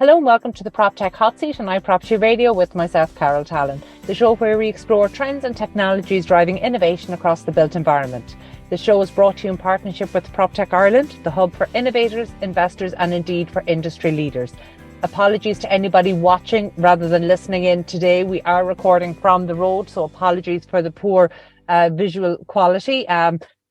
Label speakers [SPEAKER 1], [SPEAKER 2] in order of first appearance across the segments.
[SPEAKER 1] Hello and welcome to the PropTech Hot Seat on iPropertyRadio with myself, Carol Tallon, the show where we explore trends and technologies driving innovation across the built environment. The show is brought to you in partnership with PropTech Ireland, the hub for innovators, investors and indeed for industry leaders. Apologies to anybody watching rather than listening in today. We are recording from the road, so apologies for the poor visual quality.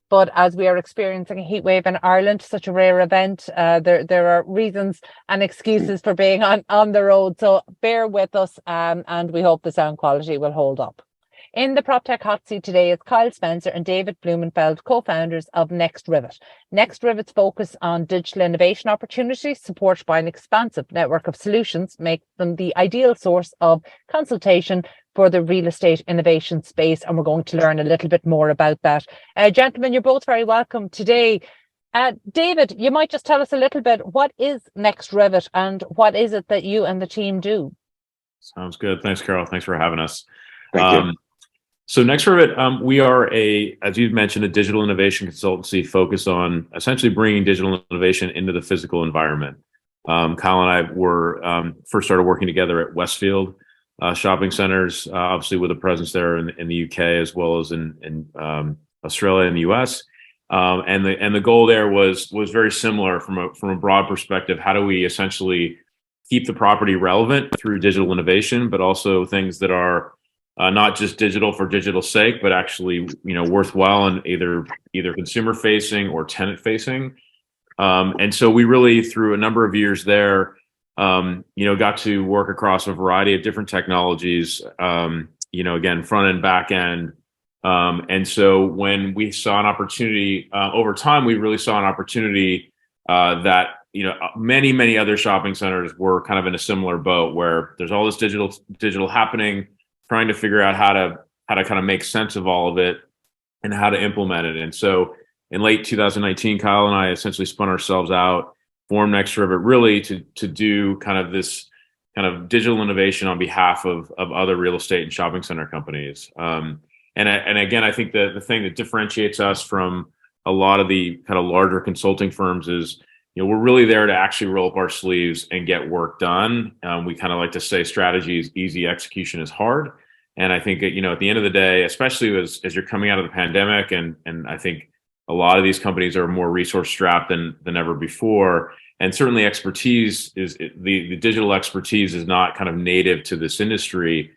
[SPEAKER 1] But as we are experiencing a heat wave in Ireland, such a rare event, there are reasons and excuses for being on the road. So bear with us and we hope the sound quality will hold up. In the PropTech Hot Seat today is Kyle Spencer and David Blumenfeld, co-founders of NextRivet. NextRivet's focus on digital innovation opportunities, supported by an expansive network of solutions, make them the ideal source of consultation for the real estate innovation space. And we're going to learn a little bit more about that. Gentlemen, you're both very welcome today. David, you might just tell us a little bit, what is NextRivet and what is it that you and the team do?
[SPEAKER 2] Sounds good. Thanks, Carol. Thanks for having us.
[SPEAKER 3] Thank you.
[SPEAKER 2] So NextRivet, we are as you've mentioned, a digital innovation consultancy focused on essentially bringing digital innovation into the physical environment. Kyle and I were first started working together at Westfield shopping centers, obviously with a presence there in the UK as well as in Australia and the US. And the goal there was very similar from a broad perspective. How do we essentially keep the property relevant through digital innovation, but also things that are not just digital for digital's sake, but actually, worthwhile and either consumer facing or tenant facing. And so we really, through a number of years there, got to work across a variety of different technologies, again, front end, back end. And so when we saw an opportunity over time, we really saw an opportunity that, many, many other shopping centers were kind of in a similar boat where there's all this digital happening, trying to figure out how to kind of make sense of all of it and how to implement it. And so in late 2019, Kyle and I essentially spun ourselves out, formed NextRivet really to do kind of this kind of digital innovation on behalf of other real estate and shopping center companies. And again, I think the thing that differentiates us from a lot of the kind of larger consulting firms is, we're really there to actually roll up our sleeves and get work done. We kind of like to say strategy is easy, execution is hard. And I think, at the end of the day, especially as you're coming out of the pandemic, and I think a lot of these companies are more resource strapped than ever before. And certainly expertise is the digital expertise is not kind of native to this industry.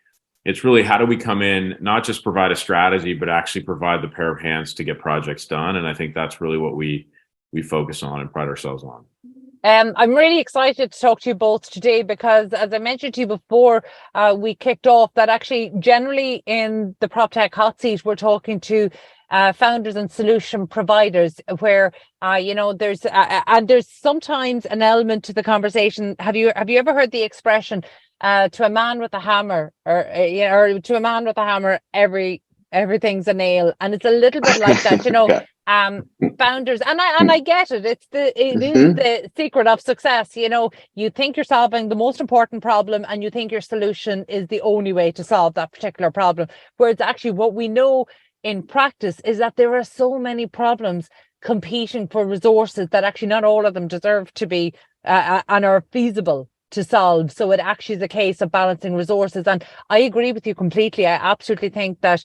[SPEAKER 2] It's really how do we come in, not just provide a strategy, but actually provide the pair of hands to get projects done. And I think that's really what we focus on and pride ourselves on.
[SPEAKER 1] I'm really excited to talk to you both today because, as I mentioned to you before we kicked off, that actually generally in the PropTech Hot Seat, we're talking to founders and solution providers where, there's sometimes an element to the conversation. Have you ever heard the expression, to a man with a hammer or to a man with a hammer, everything's a nail? And it's a little bit like that, founders, and I get it. It is the secret of success. You think you're solving the most important problem and you think your solution is the only way to solve that particular problem. Whereas actually what we know in practice is that there are so many problems competing for resources that actually not all of them deserve to be and are feasible to solve. So it actually is a case of balancing resources. And I agree with you completely. I absolutely think that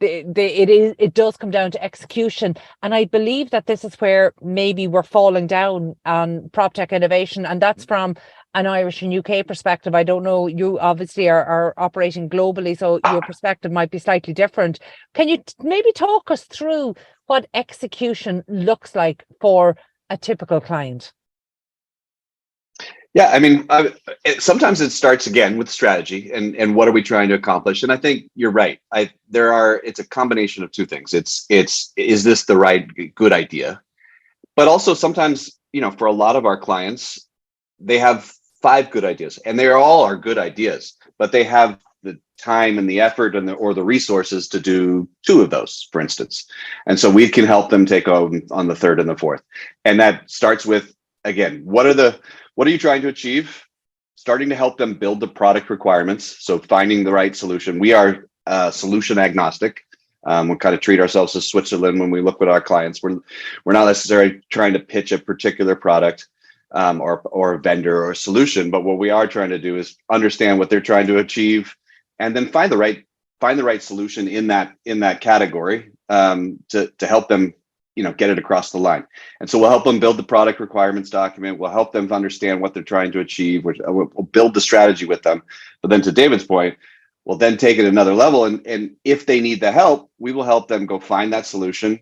[SPEAKER 1] it does come down to execution, and I believe that this is where maybe we're falling down on PropTech innovation, and that's from an Irish and UK perspective. I don't know, you obviously are operating globally, so your perspective might be slightly different. Can you maybe talk us through what execution looks like for a typical client?
[SPEAKER 3] Yeah, sometimes it starts again with strategy and what are we trying to accomplish? And I think you're right. It's a combination of two things. Is this the right good idea? But also sometimes, for a lot of our clients, they have 5 good ideas, and they all are good ideas, but they have the time and the effort or the resources to do 2 of those, for instance. And so we can help them take on the third and the fourth. And that starts with, again, what are you trying to achieve? Starting to help them build the product requirements. So finding the right solution. We are solution agnostic. We kind of treat ourselves as Switzerland when we look at our clients. We're not necessarily trying to pitch a particular product. or a vendor or a solution. But what we are trying to do is understand what they're trying to achieve, and then find the right solution in that category to help them, get it across the line. And so we'll help them build the product requirements document. We'll help them understand what they're trying to achieve. We'll build the strategy with them. But then, to David's point, we'll then take it another level. And if they need the help, we will help them go find that solution,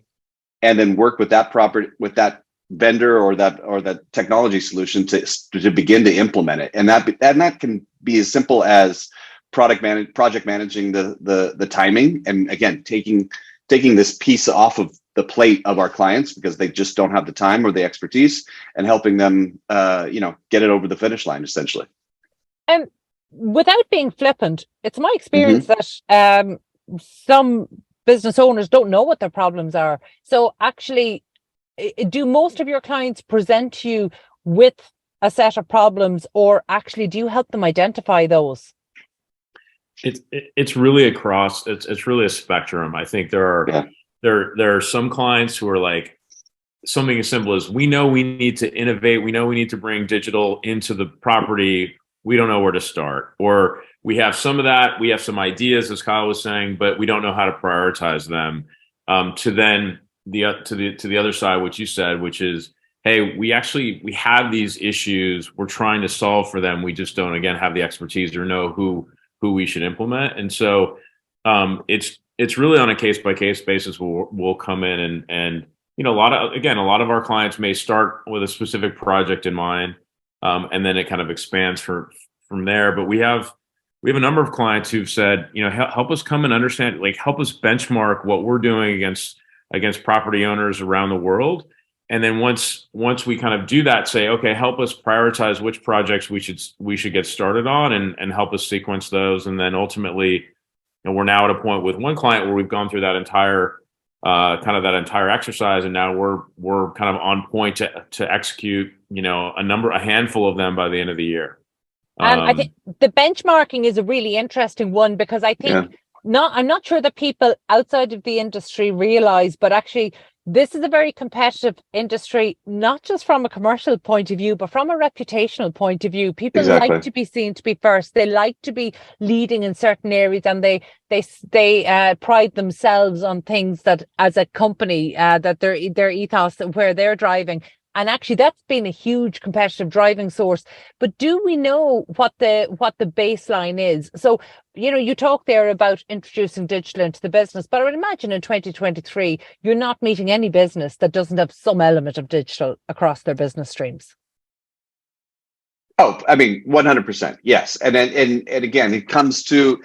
[SPEAKER 3] and then work with that vendor or that technology solution to begin to implement it. And that can be as simple as project managing the timing, and again taking this piece off of the plate of our clients because they just don't have the time or the expertise, and helping them get it over the finish line essentially.
[SPEAKER 1] Without being flippant, it's my experience that some business owners don't know what their problems are. So actually, do most of your clients present to you with a set of problems, or actually do you help them identify those?
[SPEAKER 2] It's really across. It's really a spectrum. I think there are some clients who are like, something as simple as, we know we need to innovate. We know we need to bring digital into the property. We don't know where to start. Or we have some of that. We have some ideas, as Kyle was saying, but we don't know how to prioritize them. To then to the other side, what you said, which is, hey, we have these issues. We're trying to solve for them. We just don't, again, have the expertise or know who we should implement. And so it's really on a case by case basis. We'll come in and a lot of our clients may start with a specific project in mind, and then it kind of expands from there. But we have a number of clients who've said, help us come and understand, help us benchmark what we're doing against property owners around the world. And then once we kind of do that, say, okay, help us prioritize which projects we should get started on, and help us sequence those. And then ultimately, we're now at a point with one client where we've gone through that entire exercise, and now we're kind of on point to execute, a handful of them by the end of the year.
[SPEAKER 1] I think the benchmarking is a really interesting one, because I think I'm not sure that people outside of the industry realize, but actually this is a very competitive industry, not just from a commercial point of view, but from a reputational point of view. People like to be seen to be first. They like to be leading in certain areas, and they pride themselves on things that, as a company, that their ethos, where they're driving. And actually, that's been a huge competitive driving source. But do we know what the baseline is? So, you talk there about introducing digital into the business, but I would imagine in 2023, you're not meeting any business that doesn't have some element of digital across their business streams.
[SPEAKER 3] Oh, I mean, 100%. Yes. And again, it comes to,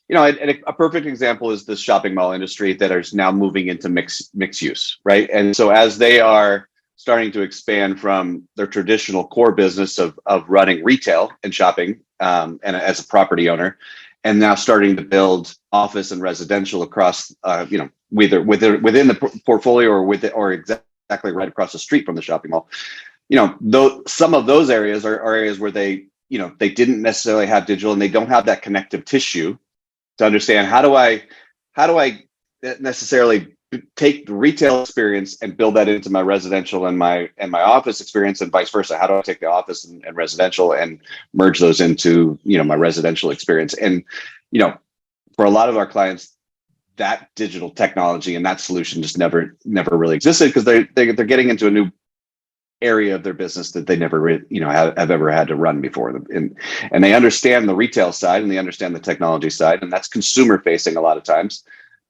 [SPEAKER 3] a perfect example is the shopping mall industry that is now moving into mixed use, right? And so as they are starting to expand from their traditional core business of running retail and shopping, and as a property owner, and now starting to build office and residential across, whether within the portfolio or exactly right across the street from the shopping mall. Though some of those areas are areas where they didn't necessarily have digital, and they don't have that connective tissue to understand how do I necessarily take the retail experience and build that into my residential and my office experience, and vice versa. How do I take the office and residential and merge those into my residential experience? And for a lot of our clients, that digital technology and that solution just never really existed, because they're getting into a new area of their business that they never have ever had to run before. And they understand the retail side, and they understand the technology side, and that's consumer facing a lot of times.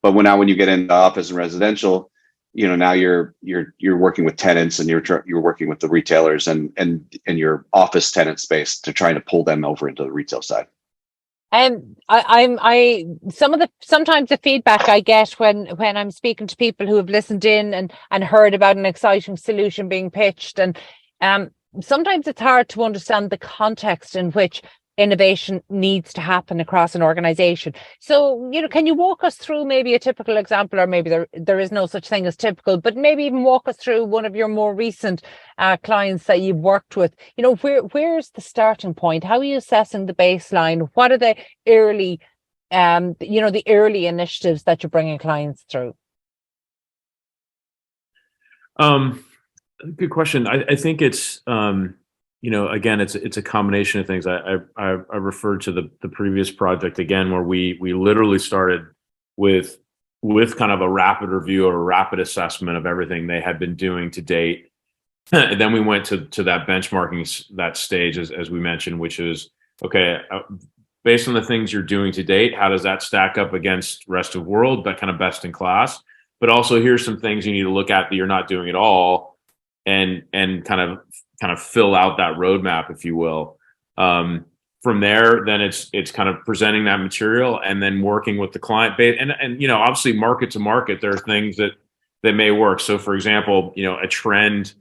[SPEAKER 3] But when you get into office and residential, now you're working with tenants, and you're working with the retailers and your office tenant space to try to pull them over into the retail side.
[SPEAKER 1] And sometimes the feedback I get when I'm speaking to people who have listened in and heard about an exciting solution being pitched, and sometimes it's hard to understand the context in which innovation needs to happen across an organization. So, can you walk us through maybe a typical example, or maybe there is no such thing as typical, but maybe even walk us through one of your more recent clients that you've worked with? Where's the starting point? How are you assessing the baseline? What are the early, the early initiatives that you're bringing clients through?
[SPEAKER 2] Good question. I think it's again, it's a combination of things. I referred to the previous project again, where we literally started with kind of a rapid review or a rapid assessment of everything they had been doing to date. And then we went to that benchmarking, that stage, as we mentioned, which is, okay, based on the things you're doing to date, how does that stack up against rest of world, that kind of best in class? But also, here's some things you need to look at that you're not doing at all, and kind of fill out that roadmap, if you will. From there, then it's kind of presenting that material and then working with the client base. And obviously, market to market, there are things that may work. So, for example, a trend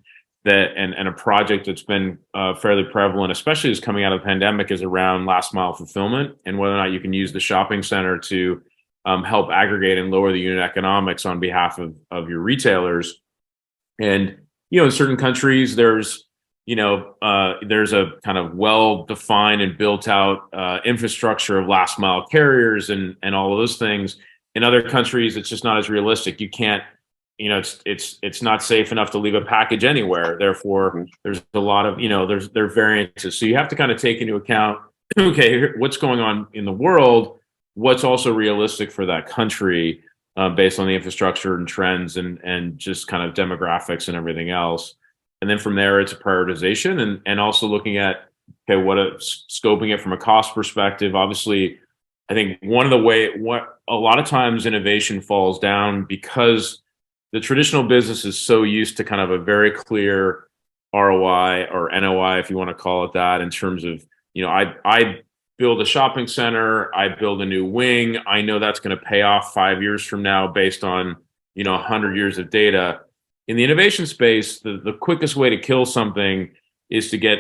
[SPEAKER 2] that and a project that's been fairly prevalent, especially as coming out of the pandemic, is around last mile fulfillment, and whether or not you can use the shopping center to help aggregate and lower the unit economics on behalf of your retailers. And in certain countries, there's a kind of well-defined and built-out infrastructure of last mile carriers and all of those things. In other countries, it's just not as realistic. You can't. It's not safe enough to leave a package anywhere. Therefore, there's a lot of, there are variances. So you have to kind of take into account, okay, what's going on in the world, what's also realistic for that country, based on the infrastructure and trends and just kind of demographics and everything else. And then from there, it's a prioritization and also looking at, okay, scoping it from a cost perspective. Obviously, I think what a lot of times innovation falls down because the traditional business is so used to kind of a very clear ROI or NOI, if you want to call it that, in terms of, I build a shopping center, I build a new wing, I know that's going to pay off 5 years from now based on, 100 years of data. In the innovation space, the quickest way to kill something is to get,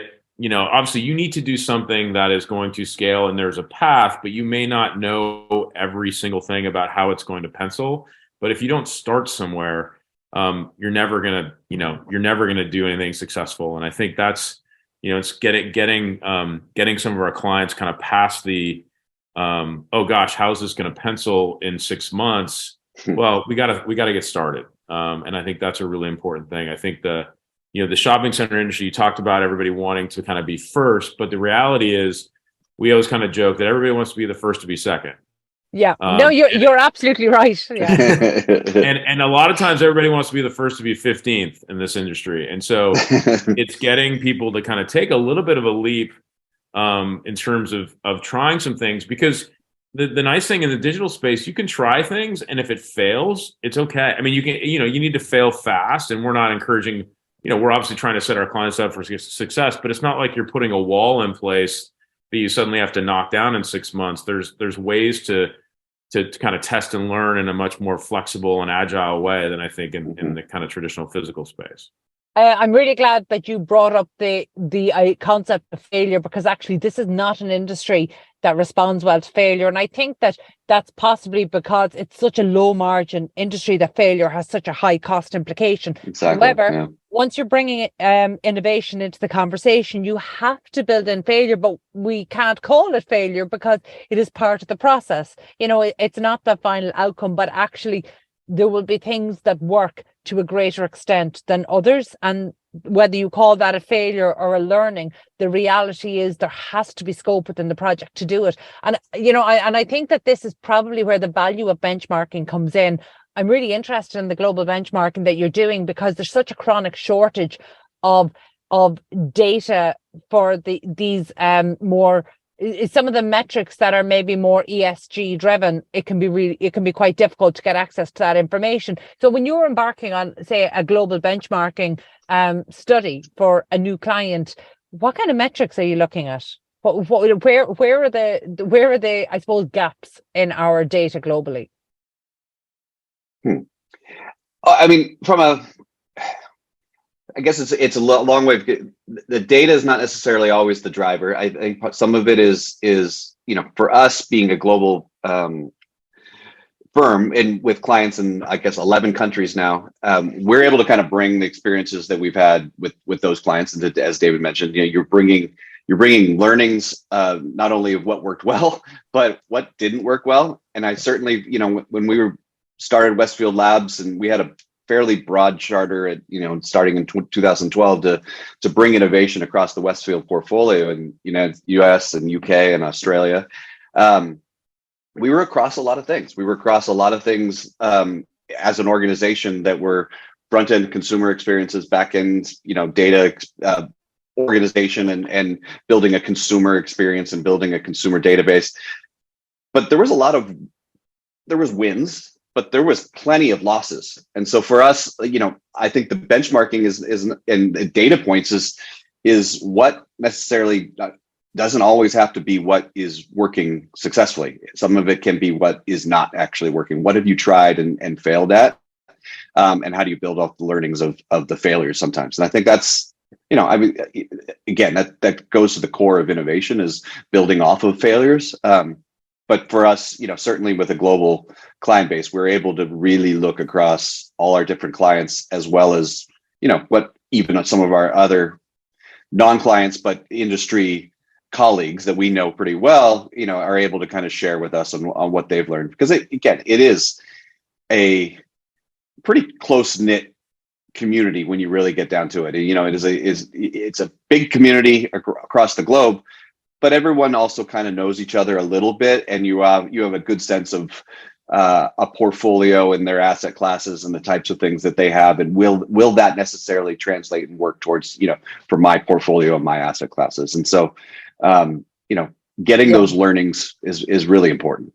[SPEAKER 2] obviously you need to do something that is going to scale and there's a path, but you may not know every single thing about how it's going to pencil. But if you don't start somewhere, you're never gonna do anything successful. And I think that's, it's getting some of our clients kind of past the, oh gosh, how's this going to pencil in 6 months? Well, we gotta get started. And I think that's a really important thing. I think the shopping center industry, you talked about everybody wanting to kind of be first, but the reality is we always kind of joke that everybody wants to be the first to be second.
[SPEAKER 1] Yeah, no, you're absolutely right. Yeah.
[SPEAKER 2] and a lot of times everybody wants to be the first to be 15th in this industry. And so it's getting people to kind of take a little bit of a leap in terms of trying some things, because the nice thing in the digital space, you can try things, and if it fails, it's okay. I mean, you can, you need to fail fast, and we're not encouraging, we're obviously trying to set our clients up for success, but it's not like you're putting a wall in place that you suddenly have to knock down in 6 months. There's ways to kind of test and learn in a much more flexible and agile way than I think in the kind of traditional physical space.
[SPEAKER 1] I'm really glad that you brought up the concept of failure, because actually this is not an industry that responds well to failure. And I think that that's possibly because it's such a low margin industry that failure has such a high cost implication.
[SPEAKER 3] Exactly.
[SPEAKER 1] However, once you're bringing innovation into the conversation, you have to build in failure, but we can't call it failure because it is part of the process. It's not the final outcome, but actually there will be things that work to a greater extent than others. And whether you call that a failure or a learning, the reality is there has to be scope within the project to do it. And, I think that this is probably where the value of benchmarking comes in. I'm really interested in the global benchmarking that you're doing, because there's such a chronic shortage of data for these more, some of the metrics that are maybe more ESG driven. It can be quite difficult to get access to that information. So when you're embarking on, say, a global benchmarking study for a new client, what kind of metrics are you looking at? Where are the I suppose gaps in our data globally?
[SPEAKER 3] I mean, I guess it's a long way. The data is not necessarily always the driver. I think some of it is for us being a global firm and with clients in, I guess, 11 countries now, we're able to kind of bring the experiences that we've had with those clients, and as David mentioned, you're bringing learnings, not only of what worked well, but what didn't work well. And I certainly, when we started Westfield Labs and we had a fairly broad charter at, starting in 2012 to bring innovation across the Westfield portfolio in, US and UK and Australia. We were across a lot of things. As an organization that were front-end consumer experiences, back-end, data organization, and building a consumer experience and building a consumer database. But there was wins, but there was plenty of losses. And so for us, I think the benchmarking is and the data points is what necessarily doesn't always have to be what is working successfully. Some of it can be what is not actually working. What have you tried and failed at? And how do you build off the learnings of the failures sometimes? And I think that's, again, that goes to the core of innovation, is building off of failures. But for us, certainly with a global client base, we're able to really look across all our different clients, as well as, what even some of our other non-clients, but industry colleagues that we know pretty well, are able to kind of share with us on what they've learned. Because it is a pretty close-knit community when you really get down to it. It's a big community across the globe, but everyone also kind of knows each other a little bit, and you have a good sense of a portfolio and their asset classes and the types of things that they have, and will that necessarily translate and work towards, for my portfolio and my asset classes. And so, getting those learnings is really important.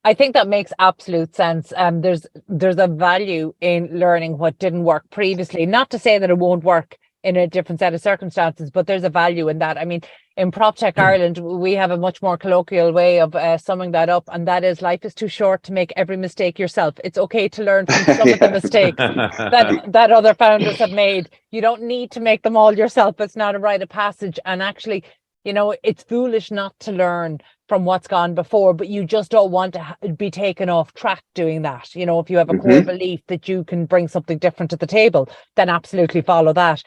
[SPEAKER 1] I think that makes absolute sense. There's a value in learning what didn't work previously. Not to say that it won't work in a different set of circumstances, but there's a value in that. I mean, in PropTech Ireland, we have a much more colloquial way of summing that up, and that is, life is too short to make every mistake yourself. It's okay to learn from some of the mistakes that other founders have made. You don't need to make them all yourself. It's not a rite of passage. And actually, it's foolish not to learn from what's gone before, but you just don't want to be taken off track doing that. If you have a core belief that you can bring something different to the table, then absolutely follow that.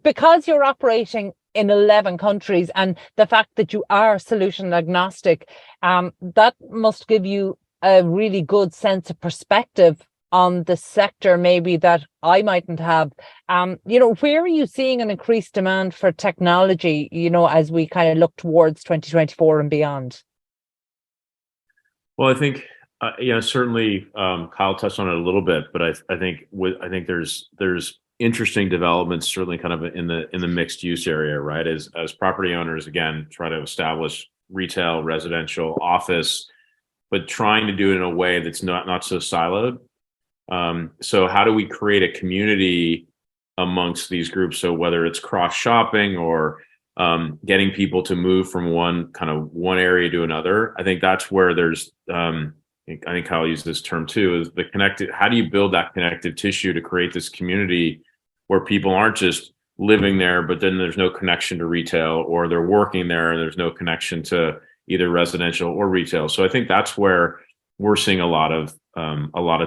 [SPEAKER 1] Because you're operating in 11 countries, and the fact that you are solution agnostic, that must give you a really good sense of perspective on the sector, maybe that I mightn't have. Where are you seeing an increased demand for technology, as we kind of look towards 2024 and beyond?
[SPEAKER 2] Well, I think, certainly Kyle touched on it a little bit, but I think there's interesting developments, certainly kind of in the mixed use area, right? As property owners, again, try to establish retail, residential, office, but trying to do it in a way that's not so siloed. So how do we create a community amongst these groups? So whether it's cross shopping or getting people to move from one area to another, I think that's where there's, I think Kyle used this term too, is how do you build that connective tissue to create this community where people aren't just living there, but then there's no connection to retail, or they're working there and there's no connection to either residential or retail. So I think that's where we're seeing a lot of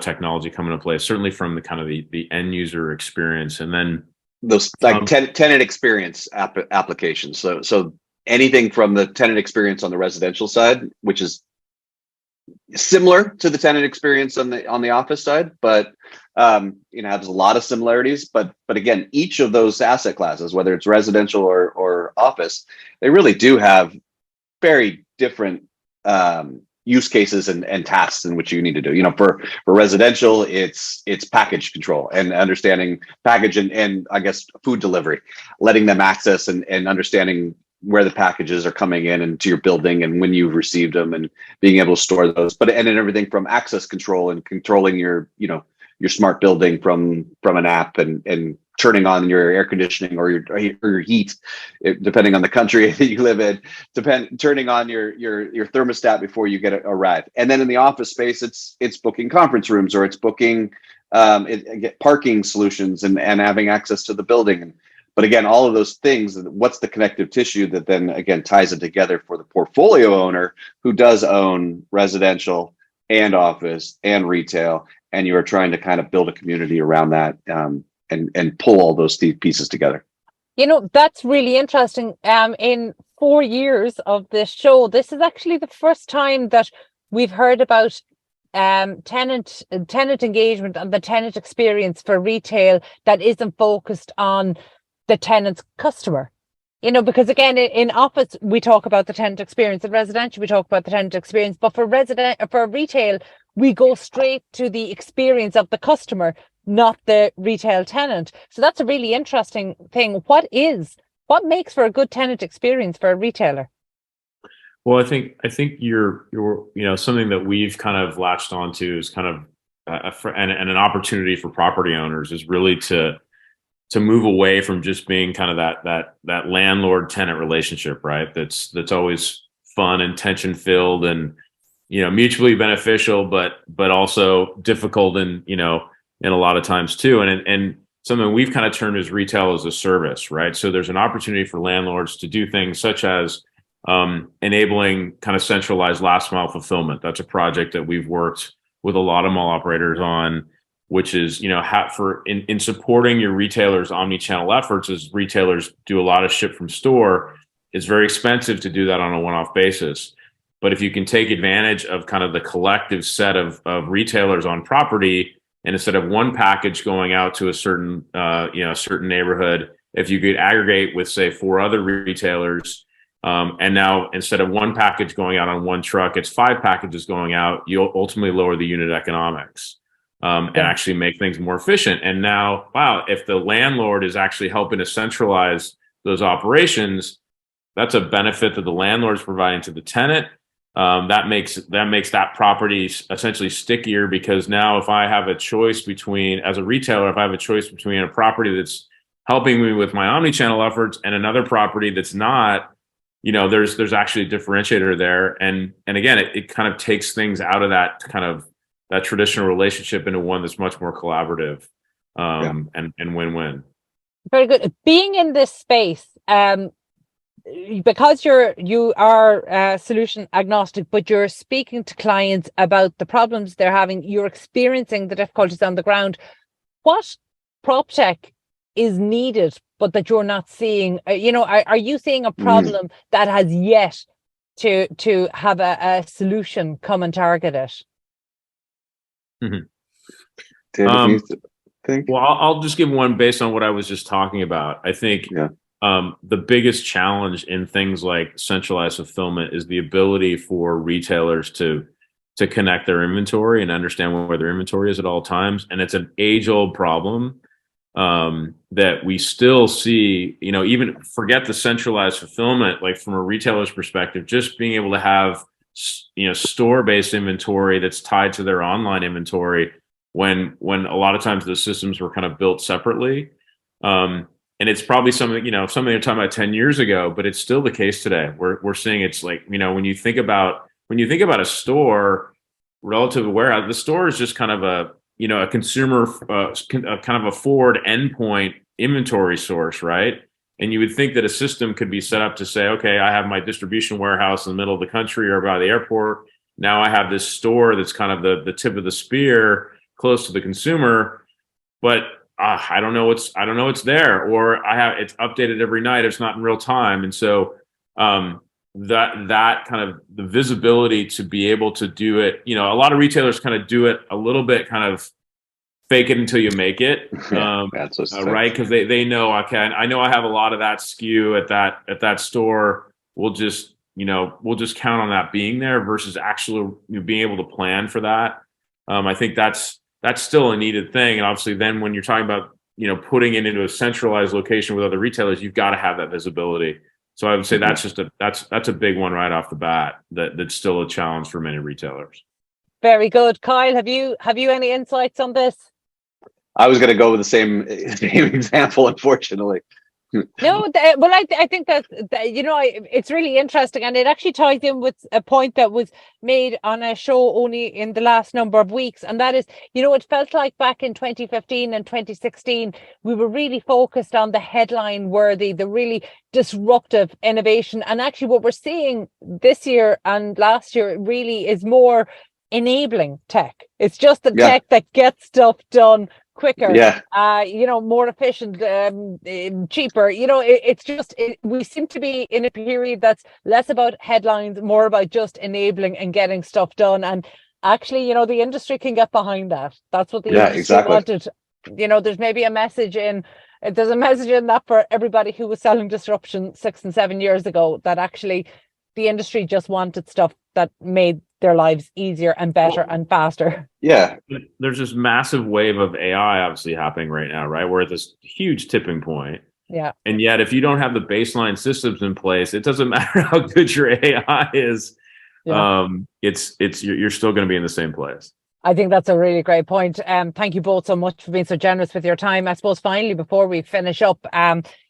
[SPEAKER 2] technology coming into play, certainly from the kind of the end user experience, and then
[SPEAKER 3] those tenant experience applications. So anything from the tenant experience on the residential side, which is similar to the tenant experience on the office side, but has a lot of similarities. But again, each of those asset classes, whether it's residential or office, they really do have very different use cases and tasks in which you need to do. For residential, it's package control and understanding package and I guess food delivery, letting them access and understanding where the packages are coming in and to your building and when you've received them and being able to store those. And then everything from access control and controlling your smart building from an app and turning on your air conditioning or your heat, depending on the country that you live in, turning on your thermostat before you get arrive. And then in the office space, it's booking conference rooms, or it's booking parking solutions and having access to the building. But again, all of those things, what's the connective tissue that then again ties it together for the portfolio owner who does own residential and office and retail, and you are trying to kind of build a community around that and pull all those pieces together.
[SPEAKER 1] That's really interesting. In 4 years of this show, this is actually the first time that we've heard about tenant engagement and the tenant experience for retail that isn't focused on the tenant's customer? Because again, in office we talk about the tenant experience, in residential we talk about the tenant experience, but for retail we go straight to the experience of the customer, not the retail tenant. So that's a really interesting thing. What makes for a good tenant experience for a retailer?
[SPEAKER 2] Well, I think you're something that we've kind of latched onto is kind of and an opportunity for property owners is really to move away from just being kind of that landlord tenant relationship, right? That's always fun and tension filled and mutually beneficial, but also difficult and in a lot of times too. And something we've kind of termed as retail as a service, right? So there's an opportunity for landlords to do things such as enabling kind of centralized last mile fulfillment. That's a project that we've worked with a lot of mall operators on, which is, in supporting your retailers' omni-channel efforts. As retailers do a lot of ship from store, it's very expensive to do that on a one-off basis. But if you can take advantage of kind of the collective set of retailers on property, and instead of one package going out to a certain neighborhood, if you could aggregate with, say, 4 other retailers, and now instead of one package going out on one truck, it's 5 packages going out, you'll ultimately lower the unit economics and actually make things more efficient. And now, wow, if the landlord is actually helping to centralize those operations, that's a benefit that the landlord is providing to the tenant. That makes that property essentially stickier, because now if I have a choice between, as a retailer, if I have a choice between a property that's helping me with my omni-channel efforts and another property that's not, there's actually a differentiator there. And again, it kind of takes things out of that kind of that traditional relationship into one that's much more collaborative and win-win.
[SPEAKER 1] Very good. Being in this space, because you are solution agnostic, but you're speaking to clients about the problems they're having, you're experiencing the difficulties on the ground. What prop tech is needed, but that you're not seeing? Are you seeing a problem that has yet to have a solution come and target it?
[SPEAKER 2] Mm-hmm.
[SPEAKER 3] David, do you think?
[SPEAKER 2] Well, I'll just give one based on what I was just talking about. I think the biggest challenge in things like centralized fulfillment is the ability for retailers to connect their inventory and understand where their inventory is at all times. And it's an age-old problem that we still see, even forget the centralized fulfillment, like from a retailer's perspective, just being able to have, store-based inventory that's tied to their online inventory when a lot of times the systems were kind of built separately. And it's probably something they're talking about 10 years ago, but it's still the case today. We're seeing it's like, when you think about a store relative to a warehouse, the store is just kind of a consumer, kind of a forward endpoint inventory source, right? And you would think that a system could be set up to say, okay, I have my distribution warehouse in the middle of the country or by the airport. Now I have this store that's kind of the tip of the spear close to the consumer, but I don't know it's there, or it's updated every night. It's not in real time. And so that kind of the visibility to be able to do it, a lot of retailers kind of do it a little bit kind of fake it until you make it. Right. Because they know, okay, I know I have a lot of that SKU at that store. We'll just count on that being there versus actually being able to plan for that. I think that's still a needed thing. And obviously then when you're talking about, putting it into a centralized location with other retailers, you've got to have that visibility. So I would say that's a big one right off the bat that's still a challenge for many retailers. Very
[SPEAKER 1] good. Kyle, have you any insights on this?
[SPEAKER 3] I was going to go with the same example, unfortunately.
[SPEAKER 1] No, I think that it's really interesting, and it actually ties in with a point that was made on a show only in the last number of weeks, and that is, it felt like back in 2015 and 2016 we were really focused on the headline worthy, the really disruptive innovation, and actually what we're seeing this year and last year really is more enabling tech. It's just the tech that gets stuff done quicker, more efficient, cheaper. We seem to be in a period that's less about headlines, more about just enabling and getting stuff done. And actually, the industry can get behind that. That's what the
[SPEAKER 3] Yeah,
[SPEAKER 1] industry
[SPEAKER 3] exactly.
[SPEAKER 1] wanted. There's maybe there's a message in that for everybody who was selling disruption 6 and 7 years ago, that actually the industry just wanted stuff that made their lives easier and better and faster.
[SPEAKER 3] Yeah.
[SPEAKER 2] There's this massive wave of AI obviously happening right now, right? We're at this huge tipping point.
[SPEAKER 1] Yeah.
[SPEAKER 2] And yet, if you don't have the baseline systems in place, it doesn't matter how good your AI is.
[SPEAKER 1] Yeah.
[SPEAKER 2] You're still going to be in the same place.
[SPEAKER 1] I think that's a really great point. Thank you both so much for being so generous with your time. I suppose finally, before we finish up,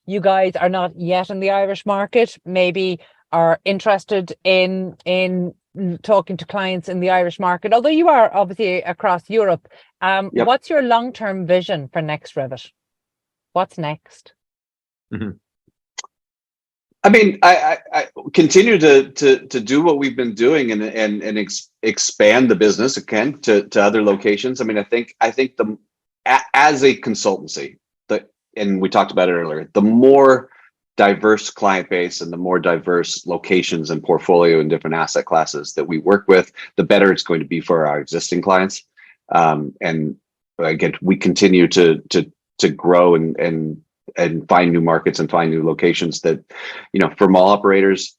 [SPEAKER 1] you guys are not yet in the Irish market, maybe are interested in talking to clients in the Irish market, although you are obviously across Europe.
[SPEAKER 3] Yep.
[SPEAKER 1] What's your long-term vision for NextRivet? What's next?
[SPEAKER 2] Mm-hmm.
[SPEAKER 3] I mean, I continue to do what we've been doing and expand the business again to other locations. I mean, I think as a consultancy, and we talked about it earlier, the more diverse client base and the more diverse locations and portfolio and different asset classes that we work with, the better it's going to be for our existing clients. And again, we continue to grow and find new markets and find new locations that, for mall operators,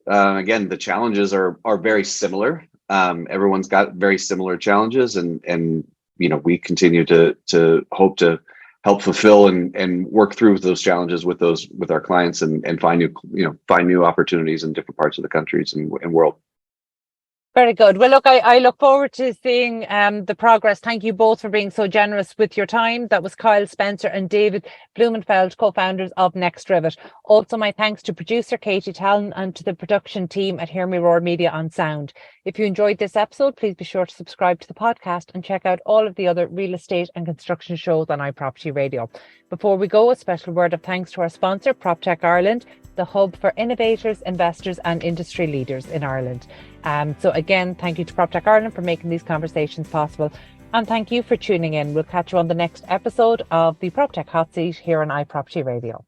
[SPEAKER 3] again, the challenges are very similar. Everyone's got very similar challenges, and we continue to hope to help fulfill and work through those challenges with our clients and find new opportunities in different parts of the countries and world.
[SPEAKER 1] Very good. Well, look, I look forward to seeing the progress. Thank you both for being so generous with your time. That was Kyle Spencer and David Blumenfeld, co-founders of NextRivet. Also, my thanks to producer Katie Talon and to the production team at Hear Me Roar Media on Sound. If you enjoyed this episode, please be sure to subscribe to the podcast and check out all of the other real estate and construction shows on iPropertyRadio. Before we go, a special word of thanks to our sponsor, PropTech Ireland, the hub for innovators, investors and industry leaders in Ireland. So again, thank you to PropTech Ireland for making these conversations possible. And thank you for tuning in. We'll catch you on the next episode of the PropTech Hot Seat here on iPropertyRadio.